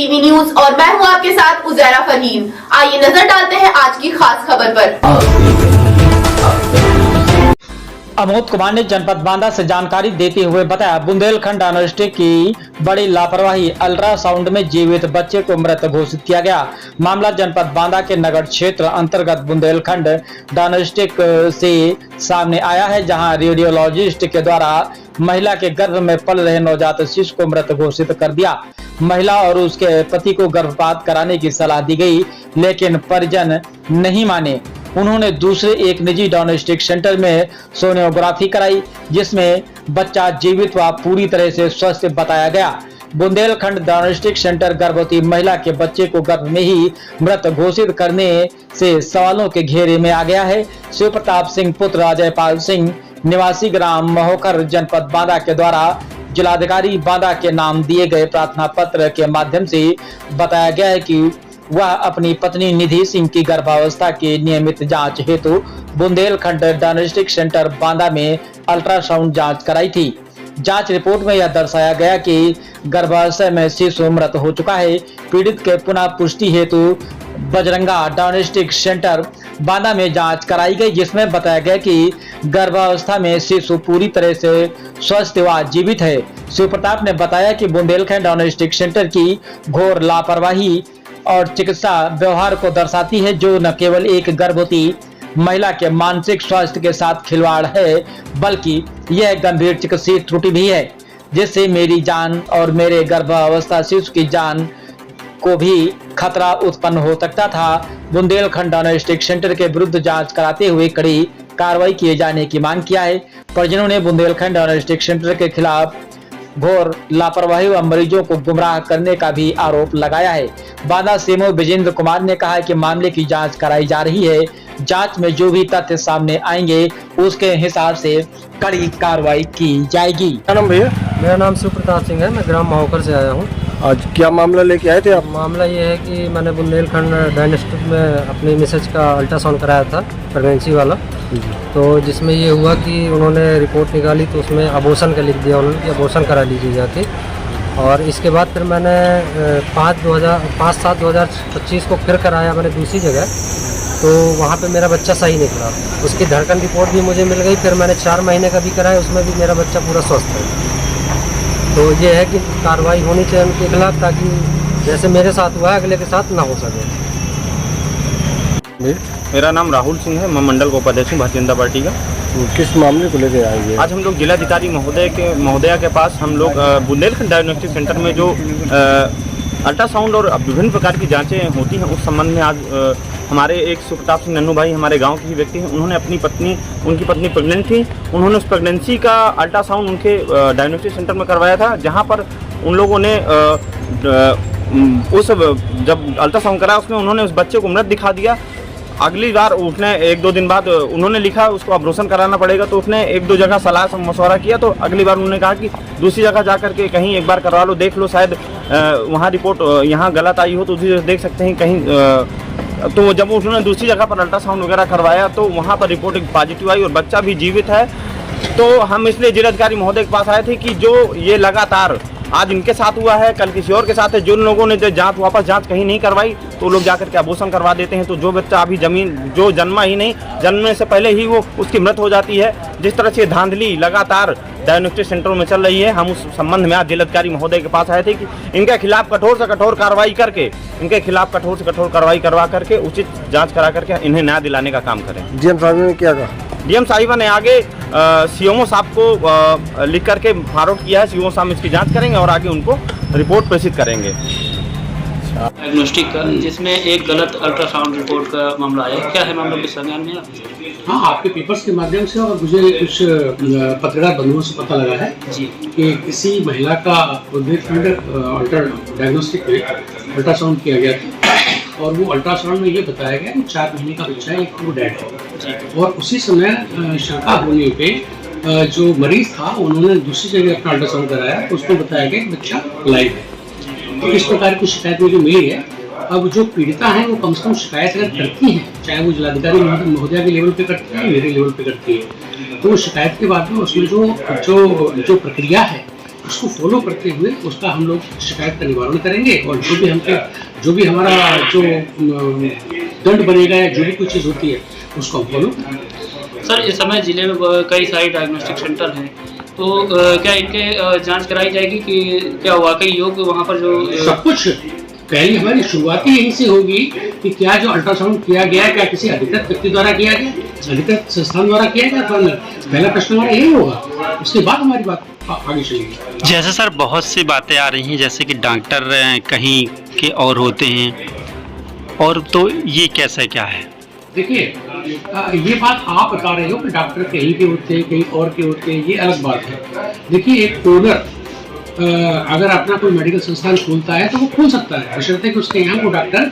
TV news और मैं हूं आपके साथ उजैरा फरहीन। आइए नजर डालते हैं आज की खास खबर पर। अमोद कुमार ने जनपद बांदा से जानकारी देते हुए बताया, बुंदेलखंड डायग्नोस्टिक की बड़ी लापरवाही, अल्ट्रासाउंड में जीवित बच्चे को मृत घोषित किया गया। मामला जनपद बांदा के नगर क्षेत्र अंतर्गत बुंदेलखंड डायग्नोस्टिक से सामने आया है, जहां रेडियोलॉजिस्ट के द्वारा महिला के गर्भ में पल रहे नवजात शिशु को मृत घोषित कर दिया। महिला और उसके पति को गर्भपात कराने की सलाह दी गई, लेकिन परिजन नहीं माने। उन्होंने दूसरे एक निजी डायग्नोस्टिक सेंटर में सोनोग्राफी कराई, जिसमें बच्चा जीवित व पूरी तरह से स्वस्थ बताया गया। बुंदेलखंड डायग्नोस्टिक सेंटर गर्भवती महिला के बच्चे को गर्भ में ही मृत घोषित करने से सवालों के घेरे में आ गया है। शिव प्रताप सिंह पुत्र अजयपाल सिंह निवासी ग्राम महोकर जनपद बांदा के द्वारा जिलाधिकारी बांदा के नाम दिए गए प्रार्थना पत्र के माध्यम से बताया गया है कि वह अपनी पत्नी निधि सिंह की गर्भावस्था की नियमित जांच हेतु बुंदेलखंड डायग्नोस्टिक सेंटर बांदा में अल्ट्रासाउंड जांच कराई थी। जांच रिपोर्ट में यह दर्शाया गया कि गर्भाशय में शिशु मृत हो चुका है। पीड़ित के पुनः पुष्टि हेतु बजरंगा डायग्नोस्टिक सेंटर बांदा में जांच कराई गई, जिसमें बताया गया कि गर्भावस्था में शिशु पूरी तरह से स्वस्थ व जीवित है। शिव प्रताप ने बताया कि बुंदेलखंड डायग्नोस्टिक सेंटर की घोर लापरवाही और चिकित्सा व्यवहार को दर्शाती है, जो न केवल एक गर्भवती महिला के मानसिक स्वास्थ्य के साथ खिलवाड़ है, बल्कि यह गंभीर चिकित्सीय त्रुटि भी है, जिससे मेरी जान और मेरे गर्भावस्था शिशु की जान को भी खतरा उत्पन्न हो सकता था। बुंदेलखंड डायग्नोस्टिक सेंटर के विरुद्ध जांच कराते हुए कड़ी कार्रवाई किए जाने की मांग किया है। परिजनों ने बुंदेलखंड डायग्नोस्टिक सेंटर के खिलाफ घोर लापरवाही व मरीजों को गुमराह करने का भी आरोप लगाया है। बांदा सीएमओ विजेंद्र कुमार ने कहा है कि मामले की जांच कराई जा रही है। जांच में जो भी तथ्य सामने आएंगे उसके हिसाब से कड़ी कार्रवाई की जाएगी। क्या नाम भैया? मेरा नाम शिव प्रताप सिंह है, मैं ग्राम महोकर से आया हूँ। आज क्या मामला लेके आए थे आप? मामला ये है कि मैंने बुंदेलखंड डायग्नोस्टिक में अपनी मिसेज का अल्ट्रासाउंड कराया था, प्रेगनेंसी वाला। तो जिसमें ये हुआ कि उन्होंने रिपोर्ट निकाली तो उसमें अबॉर्शन का लिख दिया उन्होंने कि अबॉर्शन करा लीजिए जाके। और इसके बाद फिर मैंने 5/7/2025 को फिर कराया मैंने दूसरी जगह, तो वहाँ पे मेरा बच्चा सही निकला। उसकी धड़कन रिपोर्ट भी मुझे मिल गई। फिर मैंने 4 महीने का भी कराया, उसमें भी मेरा बच्चा पूरा स्वस्थ है। तो ये है कि कार्रवाई होनी चाहिए उनके खिलाफ, ताकि जैसे मेरे साथ हुआ है अगले के साथ ना हो सके। मेरा नाम राहुल सिंह है, मैं मंडल उपाध्यक्ष हूँ भारतीय जनता पार्टी का। किस मामले को लेकर आए हैं? आज हम लोग जिलाधिकारी महोदया के पास हम लोग बुंदेलखंड डायग्नोस्टिक सेंटर में जो अल्ट्रासाउंड और विभिन्न प्रकार की जांचें होती हैं उस संबंध में आज हमारे एक शिव प्रताप सिंह नन्नू भाई हमारे गांव के ही व्यक्ति हैं। उन्होंने उनकी पत्नी प्रेग्नेंट थी, उन्होंने उस प्रेगनेंसी का अल्ट्रासाउंड उनके डायग्नोस्टिक सेंटर में करवाया था, जहां पर उन लोगों ने उस जब अल्ट्रासाउंड करा उसमें उन्होंने उस बच्चे को मृत दिखा दिया। अगली बार उसने 1-2 दिन बाद उन्होंने लिखा उसको ऑपरेशन कराना पड़ेगा, तो उसने 1-2 जगह सलाह मशवरा किया। तो अगली बार उन्होंने कहा कि दूसरी जगह जा करके कहीं एक बार करवा लो, देख लो, शायद वहाँ रिपोर्ट यहाँ गलत आई हो तो उसी देख सकते हैं कहीं। तो जब उन्होंने दूसरी जगह पर अल्ट्रासाउंड वगैरह करवाया तो वहाँ पर रिपोर्ट पॉजिटिव आई और बच्चा भी जीवित है। तो हम इसलिए जिलाधिकारी महोदय के पास आए थे कि जो ये लगातार आज इनके साथ हुआ है, कल किसी और के साथ है, जिन लोगों ने वापस जांच कहीं नहीं करवाई तो लोग जाकर के अबॉर्शन करवा देते हैं। तो जो बच्चा अभी जो जन्मा ही नहीं, जन्मने से पहले ही वो उसकी मृत हो जाती है। जिस तरह से धांधली लगातार डायग्नोस्टिक सेंटरों में चल रही है, हम उस संबंध में आज जिलाधिकारी महोदय के पास आए थे कि इनके खिलाफ कठोर से कठोर कार्रवाई करके, इनके खिलाफ कठोर से कठोर कार्रवाई करवा करके उचित जाँच करा करके इन्हें न्याय दिलाने का काम करें। डीएम साहब ने क्या कहा? डीएम साहिबा ने आगे सीएमओ साहब को लिख करके फॉरवर्ड किया है। सीएमओ साहब इसकी जांच करेंगे और आगे उनको रिपोर्ट प्रेषित करेंगे। डायग्नोस्टिक का जिसमें एक गलत अल्ट्रासाउंड रिपोर्ट का मामला आया, क्या है मामला के संज्ञान में? हाँ, आपके पेपर्स के माध्यम से और मुझे कुछ पत्रकार बंधुओं से पता लगा है जी कि किसी महिला का बुंदेलखंड डायग्नोस्टिक में अल्ट्रासाउंड किया गया था और वो अल्ट्रासाउंड में ये बताया गया कि 4 महीने का बच्चा है, एक वो डेड है। और उसी समय शंका होने पे जो मरीज था उन्होंने दूसरी जगह अपना अल्ट्रासाउंड कराया तो उसको बताया गया कि बच्चा लाइव है। तो इस प्रकार की शिकायत मुझे मिली है। अब जो पीड़िता है वो कम से कम शिकायत अगर करती है, चाहे वो जिलाधिकारी महोदया के लेवल पे करती है, मेरे लेवल पे करती है, तो वो शिकायत के बाद में उसमें जो प्रक्रिया है उसको फॉलो करते हुए उसका हम लोग शिकायत का निवारण करेंगे और जो भी हमारा जो दंड बनेगा या जो भी कोई चीज़ होती है उसको हम फॉलो करेंगे। सर इस समय जिले में कई सारे डायग्नोस्टिक सेंटर हैं, तो क्या इनके जांच कराई जाएगी कि क्या वाकई योग्य वहाँ पर जो सब कुछ पहली हमारी शुरुआत ही यहीं से होगी कि क्या जो अल्ट्रासाउंड किया गया क्या किसी अधिकृत व्यक्ति द्वारा किया गया, अधिकृत संस्थान द्वारा किया गया, तो पहला प्रश्न हमारा यही होगा, उसके बाद हमारी बात आगे चलेगी। जैसे सर बहुत सी बातें आ रही हैं, जैसे कि डॉक्टर कहीं के और होते हैं, और तो ये कैसा क्या है? देखिए ये बात आप बता रहे हो कि डॉक्टर कहीं के होते हैं कहीं और के होते हैं, ये अलग बात है। देखिए एक ओनर अगर अपना कोई मेडिकल संस्थान खोलता है तो वो खोल सकता है, बशर्ते कि उसके यहाँ वो डॉक्टर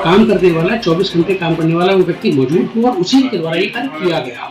काम करने वाला 24 घंटे काम करने वाला वो व्यक्ति मौजूद हो और उसी के द्वारा ये कार्य किया गया।